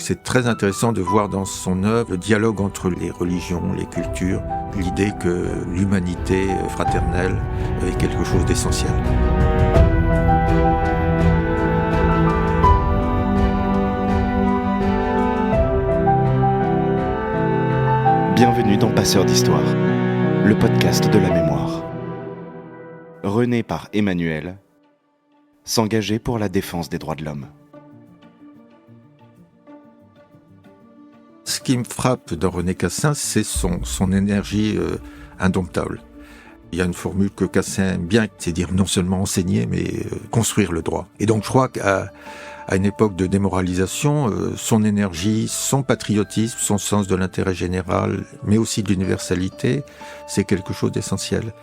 c'est très intéressant de voir dans son œuvre le dialogue entre les religions, les cultures, l'idée que l'humanité fraternelle est quelque chose d'essentiel. Bienvenue dans Passeurs d'Histoire, le podcast de la mémoire. René par Emmanuel, s'engager pour la défense des droits de l'homme. Ce qui me frappe dans René Cassin, c'est son énergie indomptable. Il y a une formule que Cassin aime bien, c'est dire non seulement enseigner, mais construire le droit. Et donc je crois qu'à une époque de démoralisation, son énergie, son patriotisme, son sens de l'intérêt général, mais aussi de l'universalité, c'est quelque chose d'essentiel.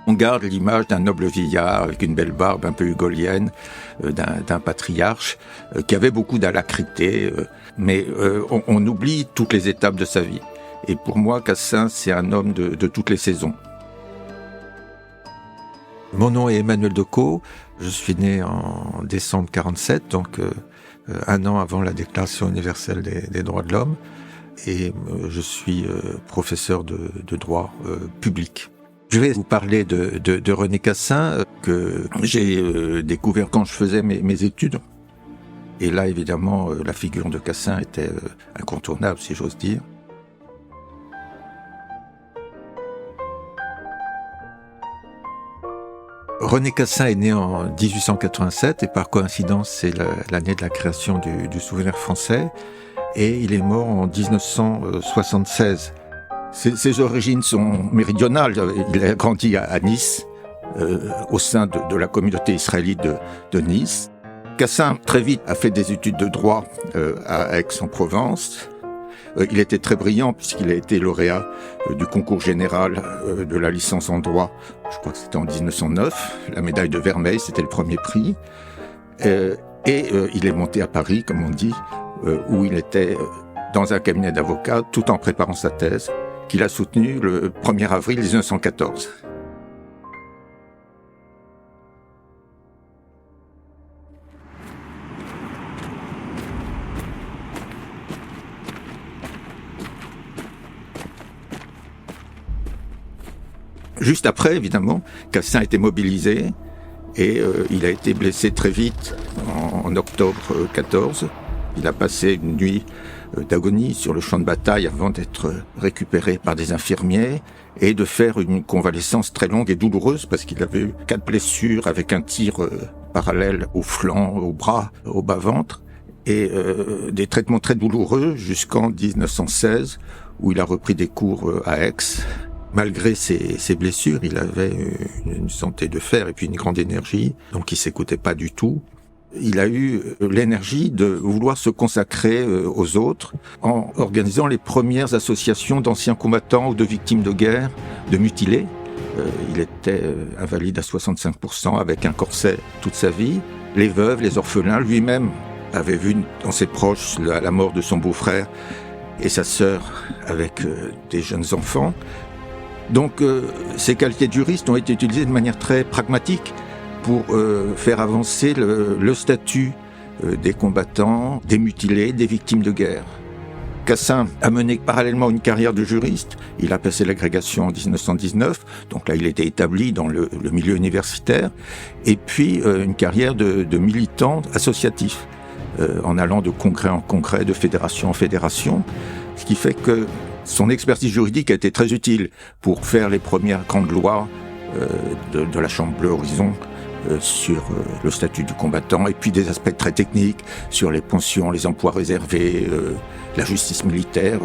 On garde l'image d'un noble vieillard avec une belle barbe un peu hugolienne, d'un patriarche qui avait beaucoup d'alacrité, mais on oublie toutes les étapes de sa vie. Et pour moi, Cassin, c'est un homme de toutes les saisons. Mon nom est Emmanuel Decaux, je suis né en décembre 1947, donc un an avant la Déclaration universelle des droits de l'homme, et je suis professeur de droit public. Je vais vous parler de René Cassin, que j'ai découvert quand je faisais mes études. Et là, évidemment, la figure de Cassin était incontournable, si j'ose dire. René Cassin est né en 1887 et par coïncidence, c'est l'année de la création du Souvenir français. Et il est mort en 1976. Ses origines sont méridionales. Il a grandi à Nice, au sein de la communauté israélite de Nice. Cassin, très vite, a fait des études de droit à Aix-en-Provence. Il était très brillant puisqu'il a été lauréat du concours général de la licence en droit. Je crois que c'était en 1909. La médaille de Vermeil, c'était le premier prix. Il est monté à Paris, comme on dit, où il était dans un cabinet d'avocats tout en préparant sa thèse, qu'il a soutenue le 1er avril 1914. Juste après, évidemment, Cassin a été mobilisé et il a été blessé très vite en octobre 14. Il a passé une nuit d'agonie sur le champ de bataille avant d'être récupéré par des infirmiers et de faire une convalescence très longue et douloureuse parce qu'il avait eu 4 blessures avec un tir parallèle au flanc, au bras, au bas-ventre et des traitements très douloureux jusqu'en 1916 où il a repris des cours à Aix. Malgré ses blessures, il avait une santé de fer et puis une grande énergie, donc il s'écoutait pas du tout. Il a eu l'énergie de vouloir se consacrer aux autres en organisant les premières associations d'anciens combattants ou de victimes de guerre, de mutilés. Il était invalide à 65% avec un corset toute sa vie. Les veuves, les orphelins, lui-même avait vu dans ses proches la mort de son beau-frère et sa sœur avec des jeunes enfants. Donc ces qualités de juriste ont été utilisées de manière très pragmatique pour faire avancer le statut des combattants, des mutilés, des victimes de guerre. Cassin a mené parallèlement une carrière de juriste. Il a passé l'agrégation en 1919, donc là il était établi dans le milieu universitaire, et puis une carrière de militant associatif, en allant de congrès en congrès, de fédération en fédération, ce qui fait que son expertise juridique a été très utile pour faire les premières grandes lois de la Chambre Bleue Horizon sur le statut du combattant et puis des aspects très techniques sur les pensions, les emplois réservés, la justice militaire.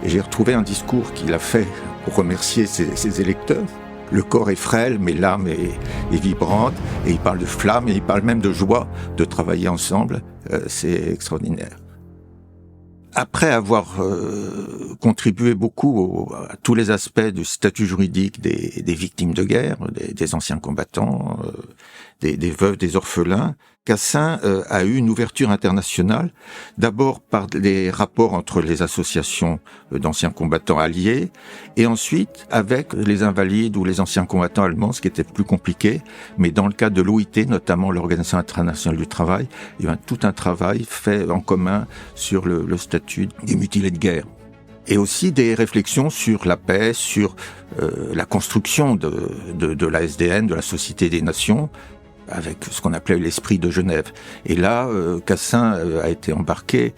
Et j'ai retrouvé un discours qu'il a fait pour remercier ses électeurs. Le corps est frêle, mais l'âme est vibrante, et il parle de flamme, et il parle même de joie de travailler ensemble. C'est extraordinaire. Après avoir contribué beaucoup à tous les aspects du statut juridique des victimes de guerre, des anciens combattants, des veuves, des orphelins, Cassin a eu une ouverture internationale, d'abord par les rapports entre les associations d'anciens combattants alliés, et ensuite avec les invalides ou les anciens combattants allemands, ce qui était plus compliqué. Mais dans le cas de l'OIT, notamment l'Organisation internationale du travail, il y a tout un travail fait en commun sur le statut des mutilés de guerre. Et aussi des réflexions sur la paix, sur la construction de la SDN, de la Société des Nations, avec ce qu'on appelait l'esprit de Genève. Et là, Cassin a été embarqué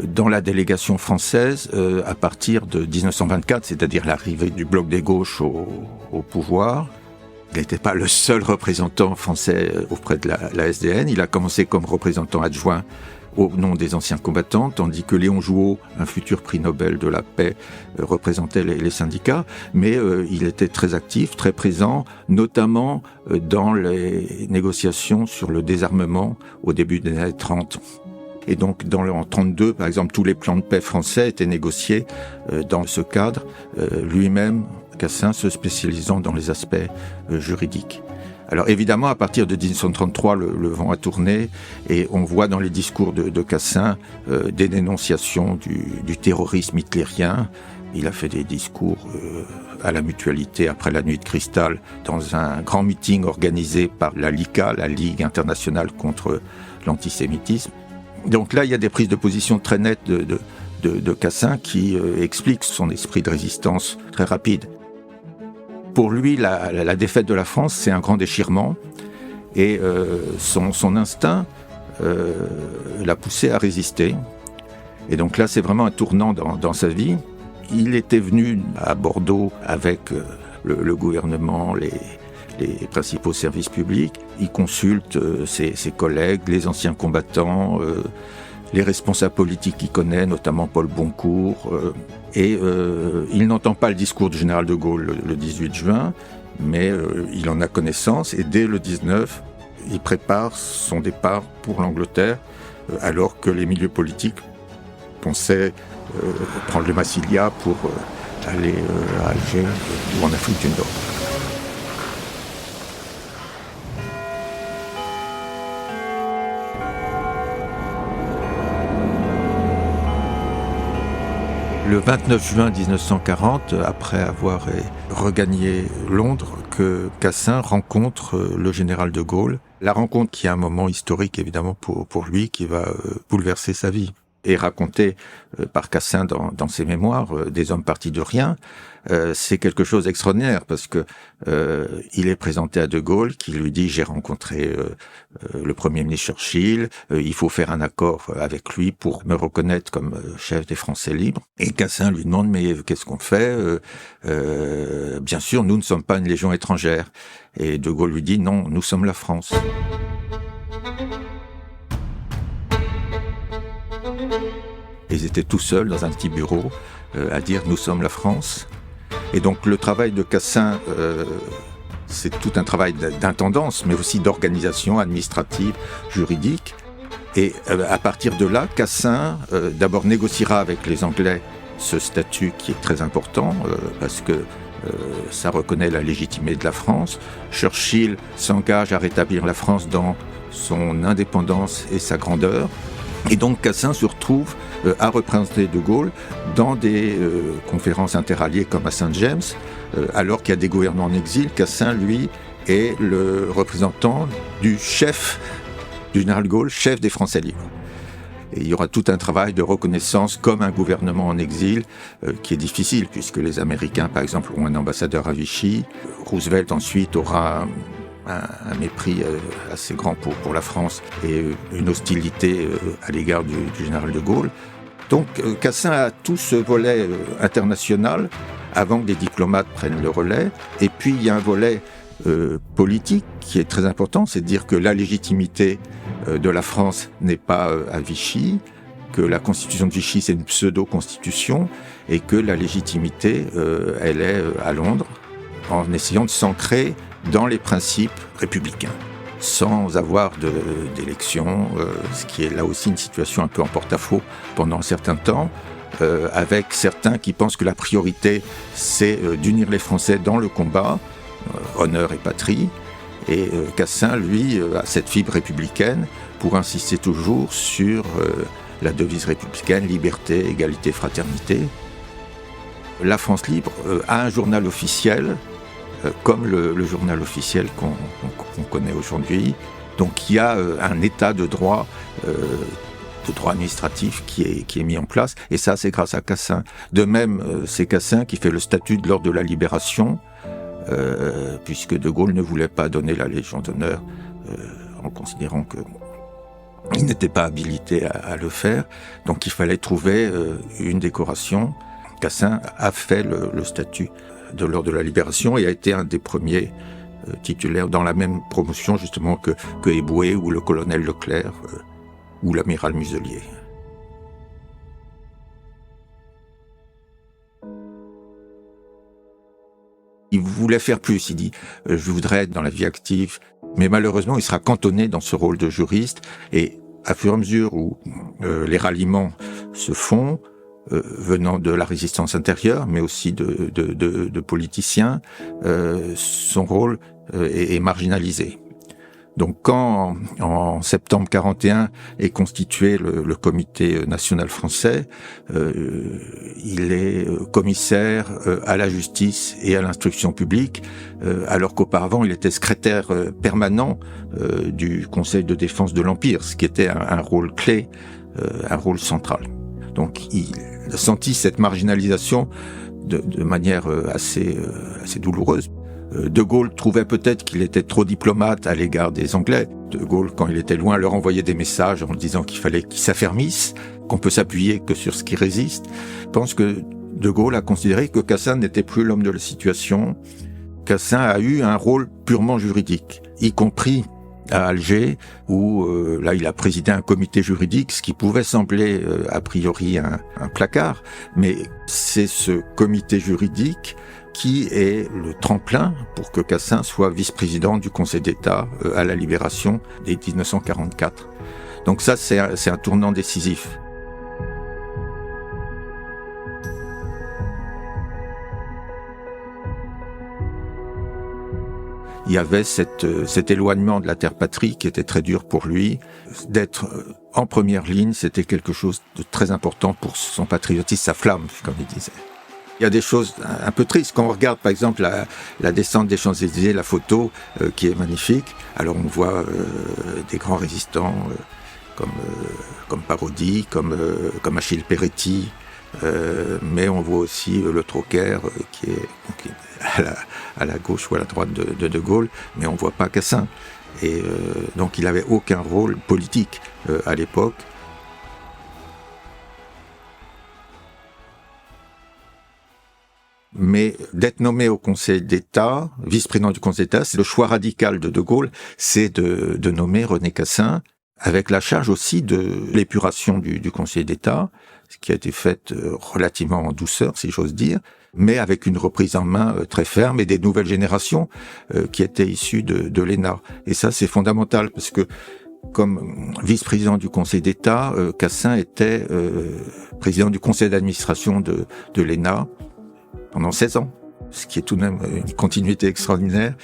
dans la délégation française à partir de 1924, c'est-à-dire l'arrivée du bloc des gauches au pouvoir. Il n'était pas le seul représentant français auprès de la SDN. Il a commencé comme représentant adjoint au nom des anciens combattants, tandis que Léon Jouot, un futur prix Nobel de la paix, représentait les syndicats, mais il était très actif, très présent, notamment dans les négociations sur le désarmement au début des années 30. Et donc, en 1932, par exemple, tous les plans de paix français étaient négociés dans ce cadre, lui-même, Cassin, se spécialisant dans les aspects juridiques. Alors évidemment, à partir de 1933, le vent a tourné et on voit dans les discours de Cassin des dénonciations du terrorisme hitlérien. Il a fait des discours à la Mutualité après la Nuit de Cristal dans un grand meeting organisé par la LICA, la Ligue internationale contre l'antisémitisme. Donc là, il y a des prises de position très nettes de Cassin qui expliquent son esprit de résistance très rapide. Pour lui, la défaite de la France, c'est un grand déchirement et son instinct l'a poussé à résister. Et donc là, c'est vraiment un tournant dans sa vie. Il était venu à Bordeaux avec le gouvernement, les principaux services publics. Il consulte ses collègues, les anciens combattants, les responsables politiques qu'il connaît, notamment Paul Boncourt. Il n'entend pas le discours du général de Gaulle le 18 juin, mais il en a connaissance. Et dès le 19, il prépare son départ pour l'Angleterre, alors que les milieux politiques pensaient prendre le Massilia pour aller à Alger ou en Afrique du Nord. Le 29 juin 1940, après avoir regagné Londres, que Cassin rencontre le général de Gaulle. La rencontre qui est un moment historique évidemment pour lui, qui va bouleverser sa vie. Et raconté par Cassin dans ses mémoires, des hommes partis de rien, c'est quelque chose d'extraordinaire parce que il est présenté à De Gaulle qui lui dit j'ai rencontré le Premier ministre Churchill, il faut faire un accord avec lui pour me reconnaître comme chef des Français libres. Et Cassin lui demande mais qu'est-ce qu'on fait bien sûr nous ne sommes pas une légion étrangère. Et De Gaulle lui dit non, nous sommes la France. Et ils étaient tout seuls dans un petit bureau à dire « Nous sommes la France ». Et donc le travail de Cassin, c'est tout un travail d'intendance, mais aussi d'organisation administrative, juridique. Et à partir de là, Cassin d'abord négociera avec les Anglais ce statut qui est très important, parce que ça reconnaît la légitimité de la France. Churchill s'engage à rétablir la France dans son indépendance et sa grandeur. Et donc Cassin se retrouve à représenter De Gaulle dans des conférences interalliées comme à Saint-James, alors qu'il y a des gouvernements en exil. Cassin, lui, est le représentant du chef du général de Gaulle, chef des Français libres. Et il y aura tout un travail de reconnaissance comme un gouvernement en exil qui est difficile, puisque les Américains, par exemple, ont un ambassadeur à Vichy. Roosevelt, ensuite, aura un mépris assez grand pour la France et une hostilité à l'égard du général de Gaulle. Donc Cassin a tout ce volet international avant que des diplomates prennent le relais. Et puis il y a un volet politique qui est très important, c'est de dire que la légitimité de la France n'est pas à Vichy, que la constitution de Vichy c'est une pseudo-constitution et que la légitimité elle est à Londres, en essayant de s'ancrer dans les principes républicains, sans avoir d'élection, ce qui est là aussi une situation un peu en porte-à-faux pendant un certain temps, avec certains qui pensent que la priorité, c'est d'unir les Français dans le combat, honneur et patrie, Et Cassin, lui, a cette fibre républicaine pour insister toujours sur la devise républicaine, liberté, égalité, fraternité. La France libre a un journal officiel, comme le journal officiel qu'on connaît aujourd'hui. Donc il y a un état de droit administratif qui est mis en place, et ça c'est grâce à Cassin. De même, c'est Cassin qui fait le statut de l'ordre de la Libération, puisque De Gaulle ne voulait pas donner la Légion d'honneur en considérant qu'il n'était pas habilité à le faire, donc il fallait trouver une décoration. Cassin a fait le statut de l'ordre de la Libération et a été un des premiers titulaires dans la même promotion justement que Eboué ou le colonel Leclerc ou l'amiral Muselier. Il voulait faire plus, il dit « je voudrais être dans la vie active », mais malheureusement il sera cantonné dans ce rôle de juriste, et à fur et à mesure où les ralliements se font, venant de la résistance intérieure, mais aussi de politiciens, son rôle est marginalisé. Donc quand en septembre 41 est constitué le comité national français, il est commissaire à la justice et à l'instruction publique, alors qu'auparavant il était secrétaire permanent du Conseil de défense de l'Empire, ce qui était un rôle clé, un rôle central. Donc il a senti cette marginalisation de manière assez douloureuse. De Gaulle trouvait peut-être qu'il était trop diplomate à l'égard des Anglais. De Gaulle, quand il était loin, leur envoyait des messages en disant qu'il fallait qu'ils s'affermissent, qu'on peut s'appuyer que sur ce qui résiste. Je pense que De Gaulle a considéré que Cassin n'était plus l'homme de la situation. Cassin a eu un rôle purement juridique, y compris à Alger, où là il a présidé un comité juridique, ce qui pouvait sembler a priori un placard, mais c'est ce comité juridique qui est le tremplin pour que Cassin soit vice-président du Conseil d'État à la Libération dès 1944. Donc ça, c'est un tournant décisif. Il y avait cet éloignement de la terre-patrie qui était très dur pour lui. D'être en première ligne, c'était quelque chose de très important pour son patriotisme, sa flamme, comme il disait. Il y a des choses un peu tristes. Quand on regarde, par exemple, la descente des Champs-Élysées, la photo qui est magnifique, alors on voit des grands résistants comme Parodi, comme Achille Péretti, mais on voit aussi le Troquer qui est à la gauche ou à la droite de Gaulle, mais on ne voit pas Cassin. Et donc il n'avait aucun rôle politique à l'époque. Mais d'être nommé au Conseil d'État, vice-président du Conseil d'État, c'est le choix radical de Gaulle, c'est de nommer René Cassin, avec la charge aussi de l'épuration du Conseil d'État, ce qui a été fait relativement en douceur, si j'ose dire, mais avec une reprise en main très ferme et des nouvelles générations qui étaient issues de l'ENA. Et ça, c'est fondamental, parce que comme vice-président du Conseil d'État, Cassin était président du conseil d'administration de l'ENA, pendant 16 ans, ce qui est tout de même une continuité extraordinaire.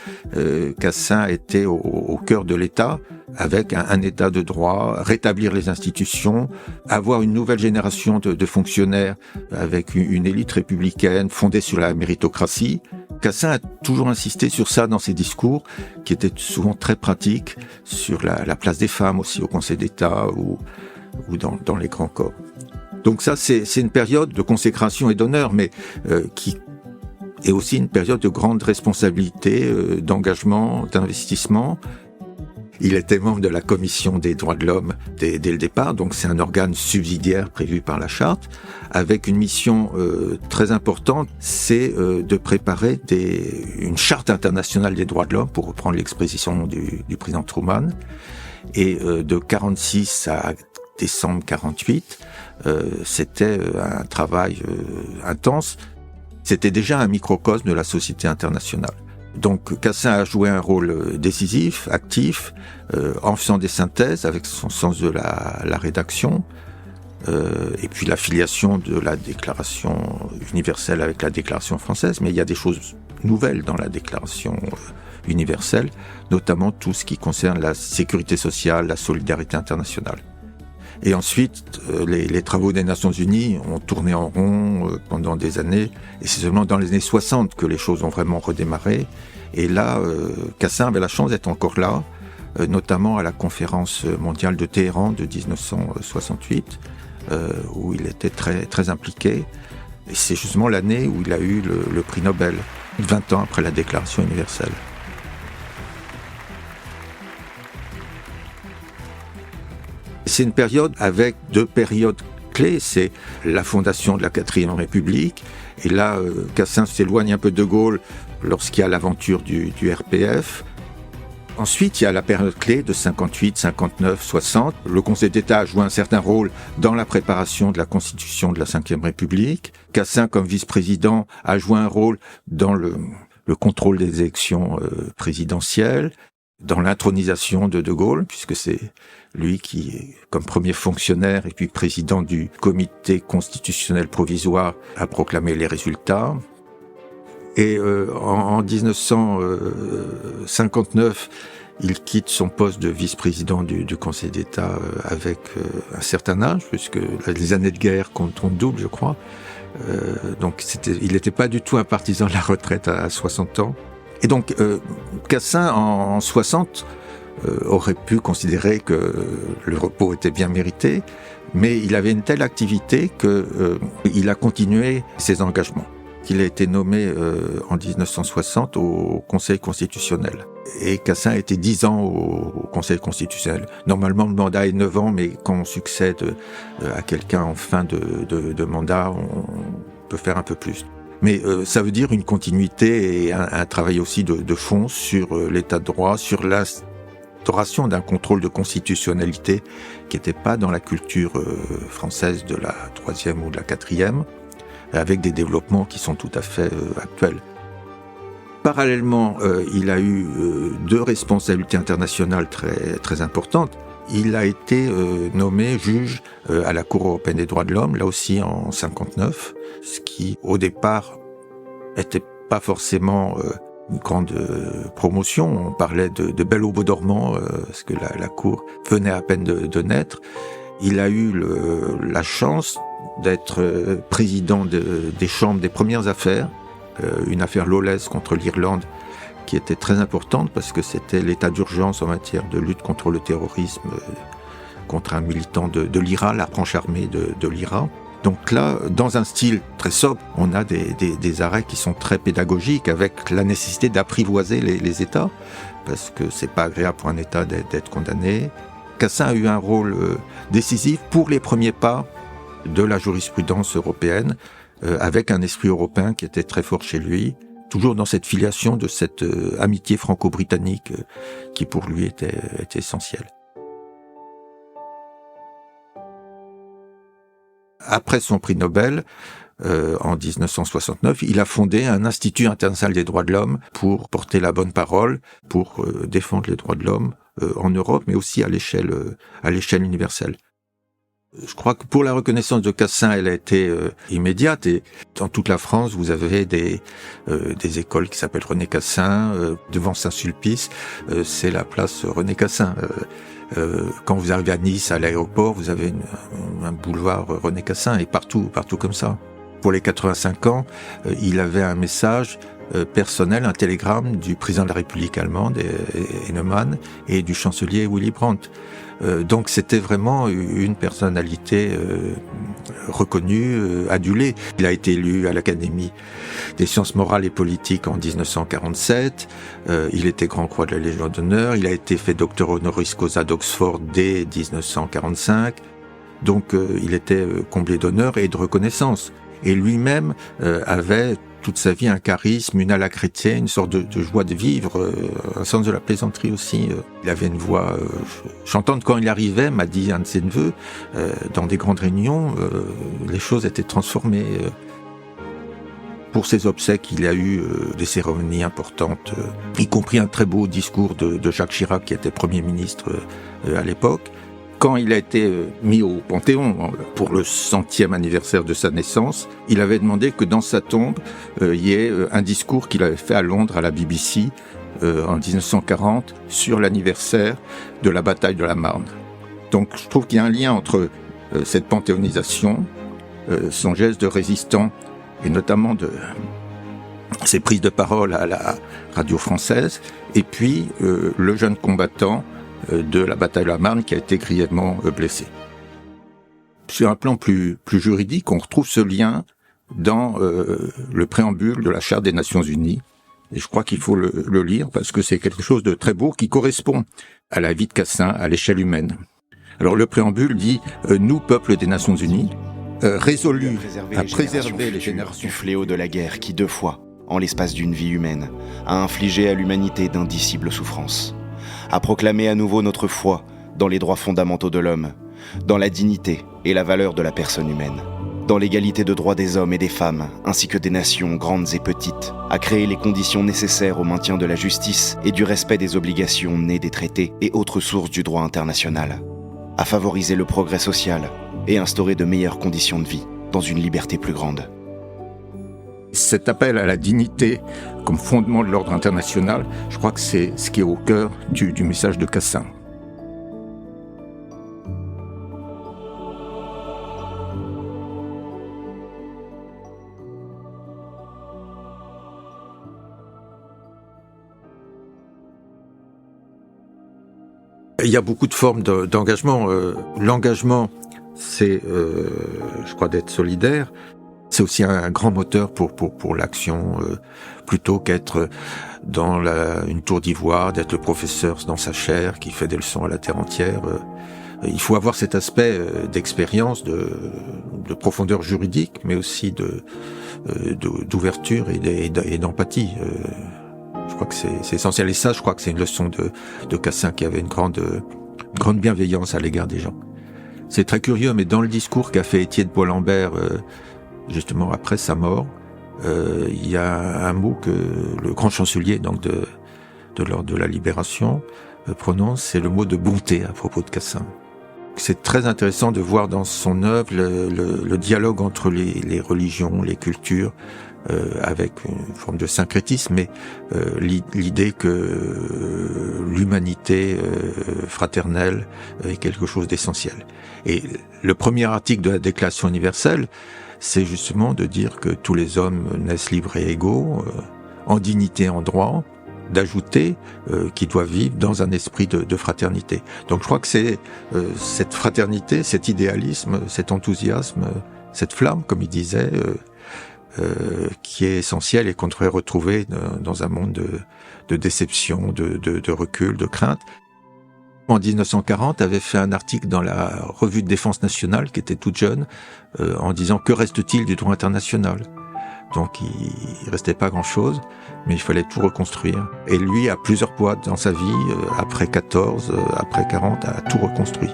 Cassin était au cœur de l'État, avec un État de droit, rétablir les institutions, avoir une nouvelle génération de fonctionnaires avec une élite républicaine fondée sur la méritocratie. Cassin a toujours insisté sur ça dans ses discours, qui étaient souvent très pratiques, sur la place des femmes aussi au Conseil d'État ou dans les grands corps. Donc ça, c'est une période de consécration et d'honneur, mais qui est aussi une période de grande responsabilité, d'engagement, d'investissement. Il était membre de la Commission des droits de l'homme dès le départ, donc c'est un organe subsidiaire prévu par la Charte, avec une mission très importante, c'est de préparer une charte internationale des droits de l'homme, pour reprendre l'expression du président Truman, et de 46 à décembre 48, c'était un travail intense. C'était déjà un microcosme de la société internationale. Donc Cassin a joué un rôle décisif, actif, en faisant des synthèses avec son sens de la rédaction, et puis l'affiliation de la Déclaration universelle avec la Déclaration française. Mais il y a des choses nouvelles dans la Déclaration universelle, notamment tout ce qui concerne la sécurité sociale, la solidarité internationale. Et ensuite, les travaux des Nations Unies ont tourné en rond pendant des années, et c'est seulement dans les années 60 que les choses ont vraiment redémarré. Et là, Cassin avait la chance d'être encore là, notamment à la conférence mondiale de Téhéran de 1968, où il était très, très impliqué. Et c'est justement l'année où il a eu le prix Nobel, 20 ans après la Déclaration universelle. C'est une période avec deux périodes clés, c'est la fondation de la 4e République, et là, Cassin s'éloigne un peu de Gaulle lorsqu'il y a l'aventure du RPF. Ensuite, il y a la période clé de 58, 59, 60. Le Conseil d'État a joué un certain rôle dans la préparation de la constitution de la 5e République. Cassin, comme vice-président, a joué un rôle dans le contrôle des élections présidentielles, dans l'intronisation de Gaulle, puisque c'est lui qui, comme premier fonctionnaire et puis président du comité constitutionnel provisoire, a proclamé les résultats. Et en 1959, il quitte son poste de vice-président du Conseil d'État avec un certain âge, puisque les années de guerre comptent double, je crois. Donc il n'était pas du tout un partisan de la retraite à 60 ans. Et donc Cassin, en 60, aurait pu considérer que le repos était bien mérité, mais il avait une telle activité qu'il a continué ses engagements. Il a été nommé en 1960 au Conseil constitutionnel. Et Cassin a été 10 ans au Conseil constitutionnel. Normalement, le mandat est 9 ans, mais quand on succède à quelqu'un en fin de mandat, on peut faire un peu plus. Mais ça veut dire une continuité et un travail aussi de fond sur l'état de droit, sur l'instauration d'un contrôle de constitutionnalité qui n'était pas dans la culture française de la 3e ou de la 4e, avec des développements qui sont tout à fait actuels. Parallèlement, il a eu deux responsabilités internationales très, très importantes. Il a été nommé juge à la Cour européenne des droits de l'homme, là aussi en 59, ce qui, au départ, n'était pas forcément une grande promotion. On parlait de belle au beau dormant, parce que la Cour venait à peine de naître. Il a eu la chance d'être président des chambres des premières affaires, une affaire Lawless contre l'Irlande qui était très importante parce que c'était l'état d'urgence en matière de lutte contre le terrorisme, contre un militant de l'IRA, la branche armée de l'IRA. Donc là, dans un style très sobre, on a des arrêts qui sont très pédagogiques avec la nécessité d'apprivoiser les États parce que c'est pas agréable pour un État d'être condamné. Cassin a eu un rôle décisif pour les premiers pas de la jurisprudence européenne, avec un esprit européen qui était très fort chez lui, toujours dans cette filiation de cette amitié franco-britannique qui pour lui était essentielle. Après son prix Nobel, en 1969, il a fondé un Institut international des droits de l'homme pour porter la bonne parole, pour défendre les droits de l'homme en Europe, mais aussi à l'échelle universelle. Je crois que pour la reconnaissance de Cassin, elle a été immédiate et dans toute la France, vous avez des écoles qui s'appellent René Cassin. Devant Saint-Sulpice, c'est la place René Cassin. Quand vous arrivez à Nice, à l'aéroport, vous avez un boulevard René Cassin et partout comme ça. Pour les 85 ans, il avait un message personnel, un télégramme du président de la République allemande, Heinemann, et du chancelier Willy Brandt. Donc c'était vraiment une personnalité reconnue, adulée. Il a été élu à l'Académie des sciences morales et politiques en 1947. Il était Grand Croix de la Légion d'honneur. Il a été fait docteur honoris causa d'Oxford dès 1945. Donc il était comblé d'honneur et de reconnaissance. Et lui-même avait toute sa vie un charisme, une alacrité, une sorte de joie de vivre, un sens de la plaisanterie aussi. Il avait une voix chantante quand il arrivait, m'a dit un de ses neveux, dans des grandes réunions, les choses étaient transformées. Pour ses obsèques, il y a eu des cérémonies importantes, y compris un très beau discours de Jacques Chirac, qui était Premier ministre à l'époque. Quand il a été mis au Panthéon pour le 100e anniversaire de sa naissance, il avait demandé que dans sa tombe, il y ait un discours qu'il avait fait à Londres à la BBC en 1940 sur l'anniversaire de la bataille de la Marne. Donc je trouve qu'il y a un lien entre cette panthéonisation, son geste de résistant, et notamment de ses prises de parole à la radio française, et puis le jeune combattant de la bataille de la Marne qui a été grièvement blessé. Sur un plan plus juridique, on retrouve ce lien dans le préambule de la Charte des Nations Unies, et je crois qu'il faut le lire parce que c'est quelque chose de très beau qui correspond à la vie de Cassin à l'échelle humaine. Alors le préambule dit « Nous, peuple des Nations Unies, résolus à préserver les générations du fléau de la guerre qui 2 fois, en l'espace d'une vie humaine, a infligé à l'humanité d'indicibles souffrances, à proclamer à nouveau notre foi dans les droits fondamentaux de l'homme, dans la dignité et la valeur de la personne humaine, dans l'égalité de droits des hommes et des femmes, ainsi que des nations grandes et petites, à créer les conditions nécessaires au maintien de la justice et du respect des obligations nées des traités et autres sources du droit international, à favoriser le progrès social et instaurer de meilleures conditions de vie dans une liberté plus grande. » Cet appel à la dignité comme fondement de l'ordre international, je crois que c'est ce qui est au cœur du message de Cassin. Il y a beaucoup de formes d'engagement. L'engagement, c'est, je crois, d'être solidaire. C'est aussi un grand moteur pour l'action, plutôt qu'être dans une tour d'ivoire, d'être le professeur dans sa chaire qui fait des leçons à la terre entière. Il faut avoir cet aspect d'expérience, de profondeur juridique, mais aussi d'ouverture et d'empathie. Je crois que c'est essentiel. Et ça, je crois que c'est une leçon de Cassin qui avait une grande bienveillance à l'égard des gens. C'est très curieux, mais dans le discours qu'a fait Étienne Paul-Lambert, justement après sa mort, il y a un mot que le grand chancelier donc de l'ordre de la Libération prononce, c'est le mot de bonté à propos de Cassin. C'est très intéressant de voir dans son œuvre le dialogue entre les religions, les cultures, avec une forme de syncrétisme, mais l'idée que l'humanité fraternelle est quelque chose d'essentiel. Et le premier article de la Déclaration universelle, c'est justement de dire que tous les hommes naissent libres et égaux, en dignité et en droit, d'ajouter qu'ils doivent vivre dans un esprit de fraternité. Donc je crois que c'est cette fraternité, cet idéalisme, cet enthousiasme, cette flamme, comme il disait, qui est essentiel et qu'on devrait retrouver dans un monde de déception, de recul, de crainte. En 1940, avait fait un article dans la Revue de Défense Nationale, qui était toute jeune, en disant « Que reste-t-il du droit international ?» Donc il restait pas grand-chose, mais il fallait tout reconstruire. Et lui, à plusieurs fois dans sa vie, après 14, après 40, a tout reconstruit.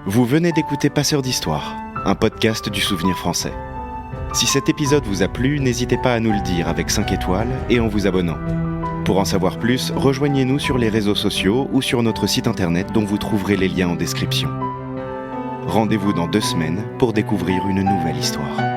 Vous venez d'écouter Passeurs d'Histoire, un podcast du Souvenir français. Si cet épisode vous a plu, n'hésitez pas à nous le dire avec 5 étoiles et en vous abonnant. Pour en savoir plus, rejoignez-nous sur les réseaux sociaux ou sur notre site internet dont vous trouverez les liens en description. Rendez-vous dans 2 semaines pour découvrir une nouvelle histoire.